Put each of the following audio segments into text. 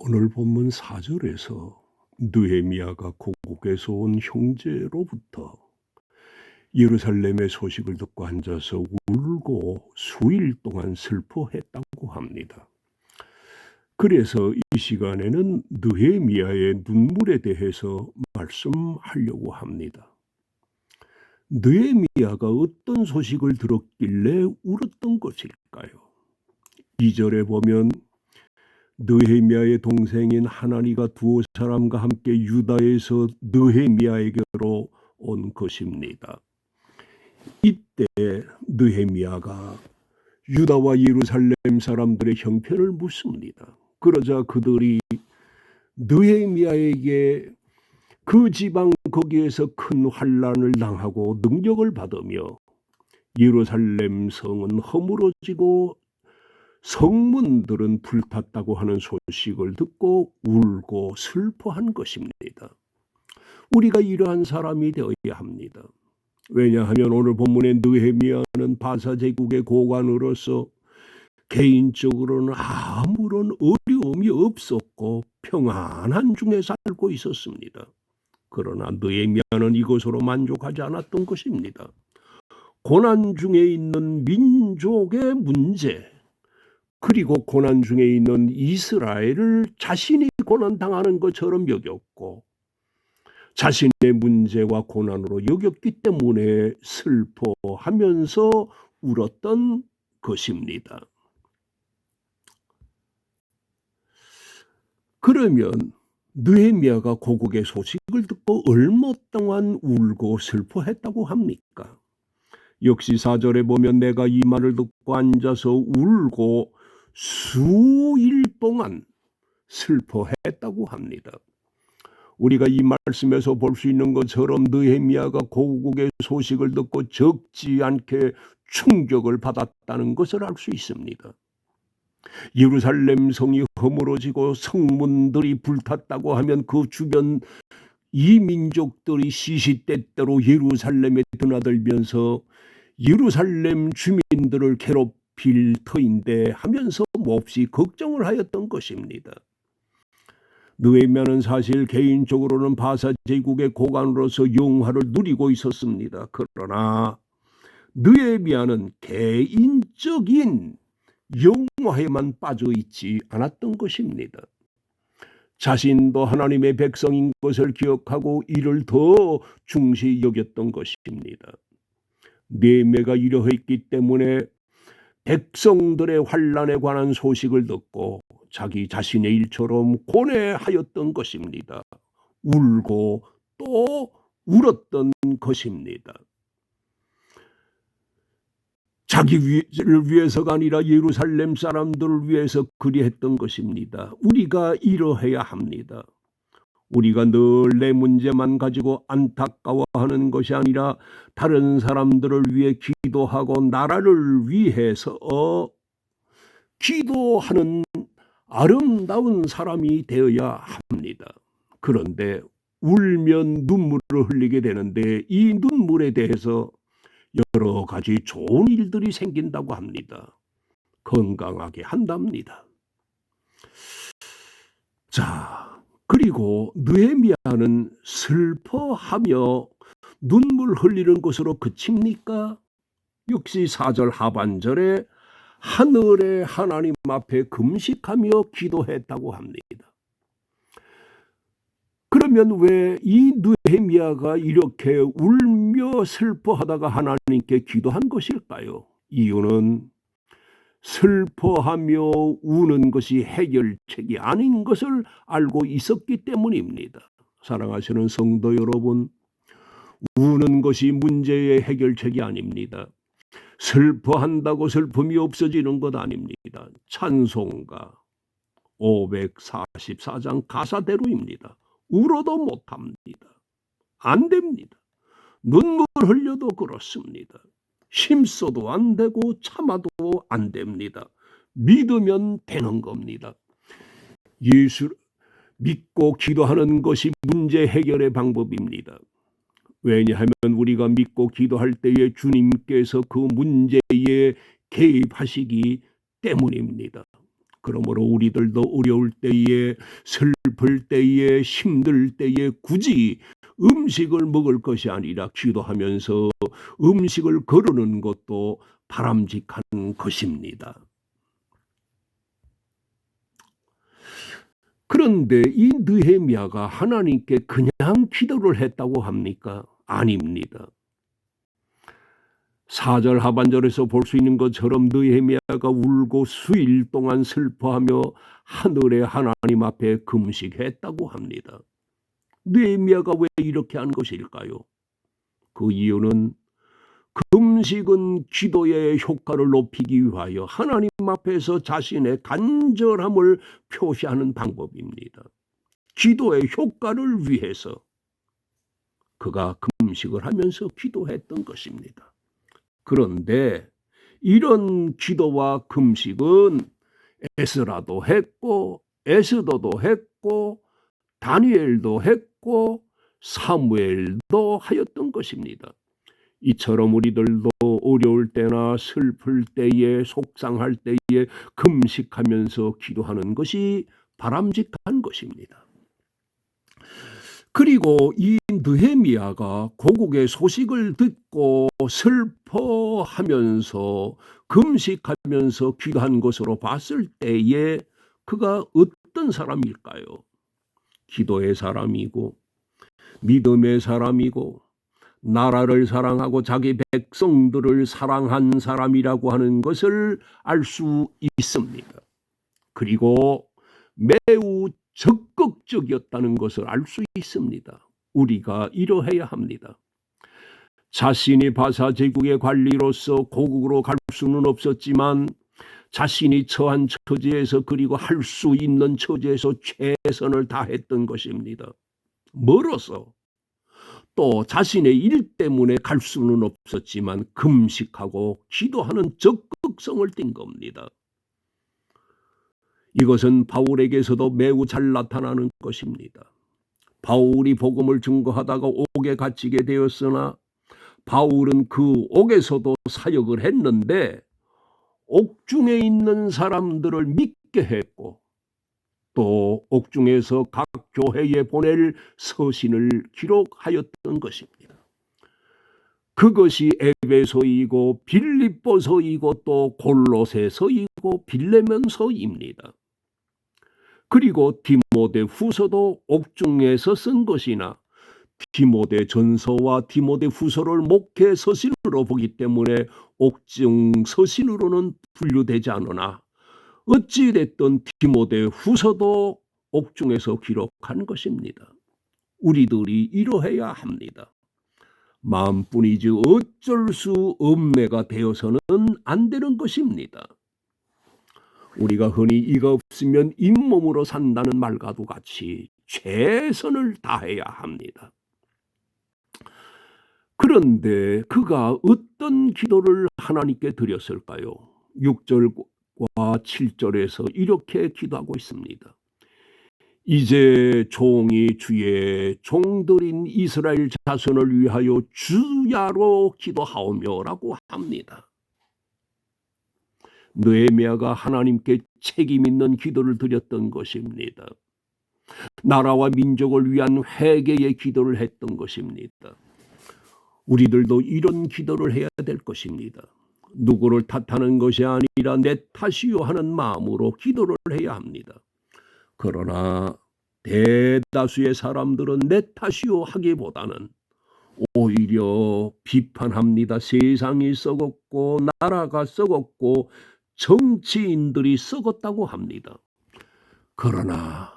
오늘 본문 4절에서 느헤미야가 고국에서 온 형제로부터 예루살렘의 소식을 듣고 앉아서 울고 수일 동안 슬퍼했다고 합니다. 그래서 이 시간에는 느헤미야의 눈물에 대해서 말씀하려고 합니다. 느헤미야가 어떤 소식을 들었길래 울었던 것일까요? 2절에 보면 느헤미야의 동생인 하나니가 두 사람과 함께 유다에서 느헤미야에게로 온 것입니다. 이때 느헤미야가 유다와 예루살렘 사람들의 형편을 묻습니다. 그러자 그들이 느헤미야에게 그 지방 거기에서 큰 환난을 당하고 능력을 받으며 예루살렘 성은 허물어지고 성문들은 불탔다고 하는 소식을 듣고 울고 슬퍼한 것입니다. 우리가 이러한 사람이 되어야 합니다. 왜냐하면 오늘 본문의 느헤미야는 바사 제국의 고관으로서 개인적으로는 아무런 어려움이 없었고 평안한 중에 살고 있었습니다. 그러나 느헤미야는 이것으로 만족하지 않았던 것입니다. 고난 중에 있는 민족의 문제, 그리고 고난 중에 있는 이스라엘을 자신이 고난당하는 것처럼 여겼고 자신의 문제와 고난으로 여겼기 때문에 슬퍼하면서 울었던 것입니다. 그러면 느헤미야가 고국의 소식을 듣고 얼마 동안 울고 슬퍼했다고 합니까? 역시 4절에 보면 내가 이 말을 듣고 앉아서 울고 수일 동안 슬퍼했다고 합니다. 우리가 이 말씀에서 볼 수 있는 것처럼 느헤미야가 고국의 소식을 듣고 적지 않게 충격을 받았다는 것을 알 수 있습니다. 예루살렘 성이 허물어지고 성문들이 불탔다고 하면 그 주변 이 민족들이 시시때때로 예루살렘에 드나들면서 예루살렘 주민들을 괴롭힐 터인데 하면서 몹시 걱정을 하였던 것입니다. 느헤미야는 사실 개인적으로는 바사 제국의 고관으로서 영화를 누리고 있었습니다. 그러나 느헤미야는 개인적인 영화에만 빠져 있지 않았던 것입니다. 자신도 하나님의 백성인 것을 기억하고 이를 더 중시 여겼던 것입니다. 느헤미야가 이러했기 때문에 백성들의 환난에 관한 소식을 듣고 자기 자신의 일처럼 고뇌하였던 것입니다. 울고 또 울었던 것입니다. 자기를 위해서가 아니라 예루살렘 사람들을 위해서 그리했던 것입니다. 우리가 이러해야 합니다. 우리가 늘 내 문제만 가지고 안타까워하는 것이 아니라 다른 사람들을 위해 기도하고 나라를 위해서 기도하는 아름다운 사람이 되어야 합니다. 그런데 울면 눈물을 흘리게 되는데 이 눈물에 대해서 여러 가지 좋은 일들이 생긴다고 합니다. 건강하게 한답니다. 자, 그리고 느헤미야는 슬퍼하며 눈물 흘리는 것으로 그칩니까? 역시 4절 하반절에 하늘의 하나님 앞에 금식하며 기도했다고 합니다. 그러면 왜 이 느헤미야가 이렇게 울며 슬퍼하다가 하나님께 기도한 것일까요? 이유는 슬퍼하며 우는 것이 해결책이 아닌 것을 알고 있었기 때문입니다. 사랑하시는 성도 여러분, 우는 것이 문제의 해결책이 아닙니다. 슬퍼한다고 슬픔이 없어지는 것 아닙니다. 찬송가 544장 가사대로입니다. 울어도 못합니다. 안 됩니다. 눈물 흘려도 그렇습니다. 힘써도 안 되고 참아도 안 됩니다. 믿으면 되는 겁니다. 예수 믿고 기도하는 것이 문제 해결의 방법입니다. 왜냐하면 우리가 믿고 기도할 때에 주님께서 그 문제에 개입하시기 때문입니다. 그러므로 우리들도 어려울 때에, 슬플 때에, 힘들 때에 굳이 음식을 먹을 것이 아니라 기도하면서 음식을 거르는 것도 바람직한 것입니다. 그런데 이 느헤미야가 하나님께 그냥 기도를 했다고 합니까? 아닙니다. 4절 하반절에서 볼 수 있는 것처럼 느헤미야가 울고 수일 동안 슬퍼하며 하늘의 하나님 앞에 금식했다고 합니다. 느헤미야가 왜 이렇게 한 것일까요? 그 이유는 금식은 기도의 효과를 높이기 위하여 하나님 앞에서 자신의 간절함을 표시하는 방법입니다. 기도의 효과를 위해서 그가 금식을 하면서 기도했던 것입니다. 그런데 이런 기도와 금식은 에스라도 했고 에스더도 했고 다니엘도 했고 사무엘도 하였던 것입니다. 이처럼 우리들도 어려울 때나 슬플 때에 속상할 때에 금식하면서 기도하는 것이 바람직한 것입니다. 그리고 이 느헤미야가 고국의 소식을 듣고 슬퍼하면서 금식하면서 기도한 것으로 봤을 때에 그가 어떤 사람일까요? 기도의 사람이고 믿음의 사람이고 나라를 사랑하고 자기 백성들을 사랑한 사람이라고 하는 것을 알 수 있습니다. 그리고 매우 적극적이었다는 것을 알 수 있습니다. 우리가 이러해야 합니다. 자신이 바사 제국의 관리로서 고국으로 갈 수는 없었지만 자신이 처한 처지에서 그리고 할 수 있는 처지에서 최선을 다했던 것입니다. 멀어서 또 자신의 일 때문에 갈 수는 없었지만 금식하고 기도하는 적극성을 띈 겁니다. 이것은 바울에게서도 매우 잘 나타나는 것입니다. 바울이 복음을 증거하다가 옥에 갇히게 되었으나 바울은 그 옥에서도 사역을 했는데 옥중에 있는 사람들을 믿게 했고 또 옥중에서 각 교회에 보낼 서신을 기록하였던 것입니다. 그것이 에베소이고 빌립보서이고 또 골로새서이고 빌레몬서입니다. 그리고 디모데후서도 옥중에서 쓴 것이나 디모데전서와 디모데후서를 목회 서신으로 보기 때문에 옥중 서신으로는 분류되지 않으나 어찌됐든 디모데후서도 옥중에서 기록한 것입니다. 우리들이 이러해야 합니다. 마음뿐이지 어쩔 수 없네가 되어서는 안 되는 것입니다. 우리가 흔히 이가 없으면 잇몸으로 산다는 말과도 같이 최선을 다해야 합니다. 그런데 그가 어떤 기도를 하나님께 드렸을까요? 6절과 7절에서 이렇게 기도하고 있습니다. 이제 종이 주의 종들인 이스라엘 자손을 위하여 주야로 기도하오며 라고 합니다. 느헤미야가 하나님께 책임 있는 기도를 드렸던 것입니다. 나라와 민족을 위한 회개의 기도를 했던 것입니다. 우리들도 이런 기도를 해야 될 것입니다. 누구를 탓하는 것이 아니라 내 탓이요 하는 마음으로 기도를 해야 합니다. 그러나 대다수의 사람들은 내 탓이요 하기보다는 오히려 비판합니다. 세상이 썩었고 나라가 썩었고 정치인들이 썩었다고 합니다. 그러나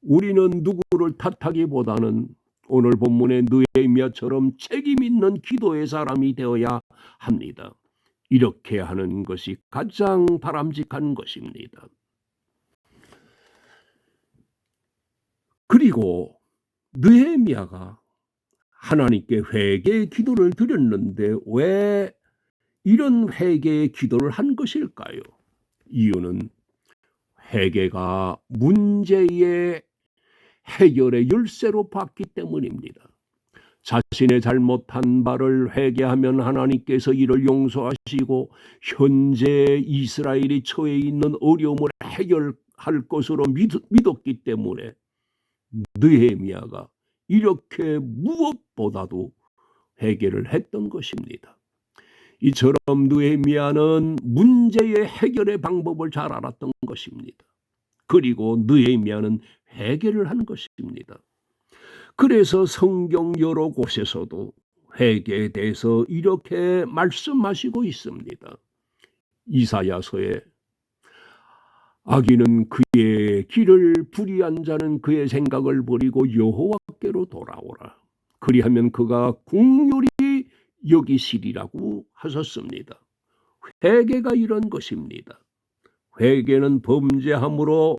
우리는 누구를 탓하기보다는 오늘 본문의 느헤미야처럼 책임 있는 기도의 사람이 되어야 합니다. 이렇게 하는 것이 가장 바람직한 것입니다. 그리고 느헤미야가 하나님께 회개의 기도를 드렸는데 왜 이런 회개의 기도를 한 것일까요? 이유는 회개가 문제의 해결의 열쇠로 봤기 때문입니다. 자신의 잘못한 바를 회개하면 하나님께서 이를 용서하시고 현재 이스라엘이 처해 있는 어려움을 해결할 것으로 믿었기 때문에 느헤미야가 이렇게 무엇보다도 해결을 했던 것입니다. 이처럼 느헤미야는 문제의 해결의 방법을 잘 알았던 것입니다. 그리고 느헤미야는 회개를 한 것입니다. 그래서 성경 여러 곳에서도 회개에 대해서 이렇게 말씀하시고 있습니다. 이사야서에 악인은 그의 길을 불의한 자는 그의 생각을 버리고 여호와께로 돌아오라. 그리하면 그가 긍휼히 여기시리라고 하셨습니다. 회개가 이런 것입니다. 회개는 범죄함으로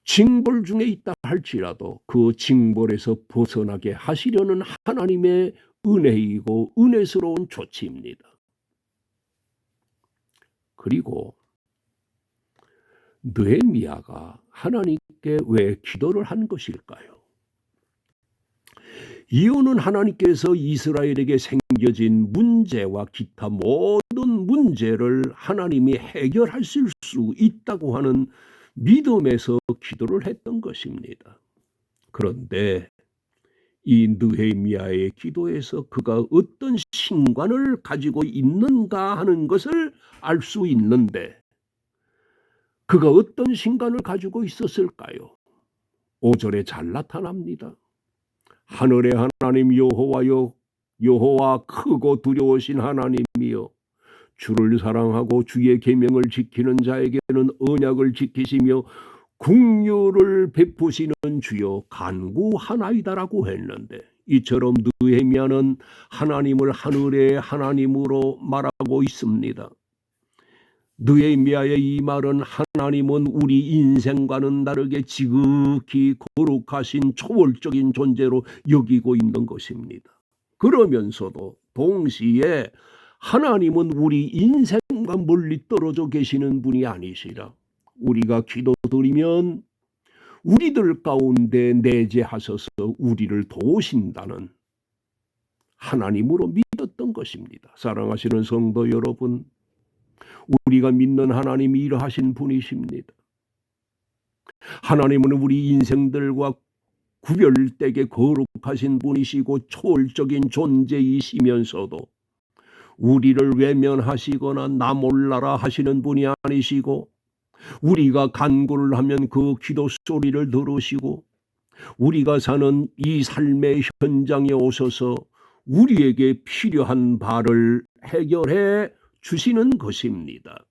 징벌 중에 있다 할지라도 그 징벌에서 벗어나게 하시려는 하나님의 은혜이고 은혜스러운 조치입니다. 그리고 느헤미야가 하나님께 왜 기도를 한 것일까요? 이유는 하나님께서 이스라엘에게 생겨진 문제와 기타 모든 문제를 하나님이 해결하실 수 있다고 하는 믿음에서 기도를 했던 것입니다. 그런데 이 느헤미야의 기도에서 그가 어떤 신관을 가지고 있는가 하는 것을 알 수 있는데 그가 어떤 신관을 가지고 있었을까요? 5절에 잘 나타납니다. 하늘의 하나님 여호와여, 여호와 크고 두려우신 하나님이여, 주를 사랑하고 주의 계명을 지키는 자에게는 언약을 지키시며 긍휼을 베푸시는 주여 간구하나이다라고 했는데, 이처럼 느헤미야는 하나님을 하늘의 하나님으로 말하고 있습니다. 느헤미야의 이 말은 하나님은 우리 인생과는 다르게 지극히 거룩하신 초월적인 존재로 여기고 있는 것입니다. 그러면서도 동시에 하나님은 우리 인생과 멀리 떨어져 계시는 분이 아니시라. 우리가 기도드리면 우리들 가운데 내재하셔서 우리를 도우신다는 하나님으로 믿었던 것입니다. 사랑하시는 성도 여러분, 우리가 믿는 하나님이 이러하신 분이십니다. 하나님은 우리 인생들과 구별되게 거룩하신 분이시고 초월적인 존재이시면서도 우리를 외면하시거나 나 몰라라 하시는 분이 아니시고, 우리가 간구를 하면 그 기도 소리를 들으시고 우리가 사는 이 삶의 현장에 오셔서 우리에게 필요한 바를 해결해 주시는 것입니다.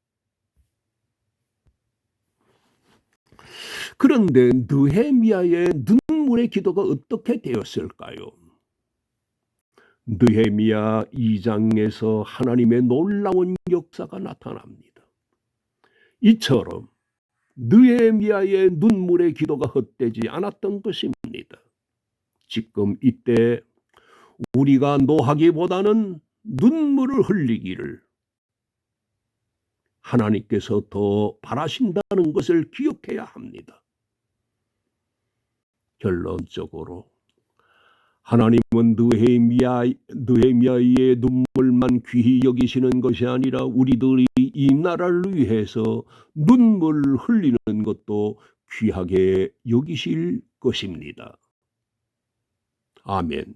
그런데 느헤미야의 눈물의 기도가 어떻게 되었을까요? 느헤미야 2장에서 하나님의 놀라운 역사가 나타납니다. 이처럼 느헤미야의 눈물의 기도가 헛되지 않았던 것입니다. 지금 이때 우리가 노하기보다는 눈물을 흘리기를 하나님께서 더 바라신다는 것을 기억해야 합니다. 결론적으로 하나님은 느헤미야의 눈물만 귀히 여기시는 것이 아니라 우리들이 이 나라를 위해서 눈물을 흘리는 것도 귀하게 여기실 것입니다. 아멘.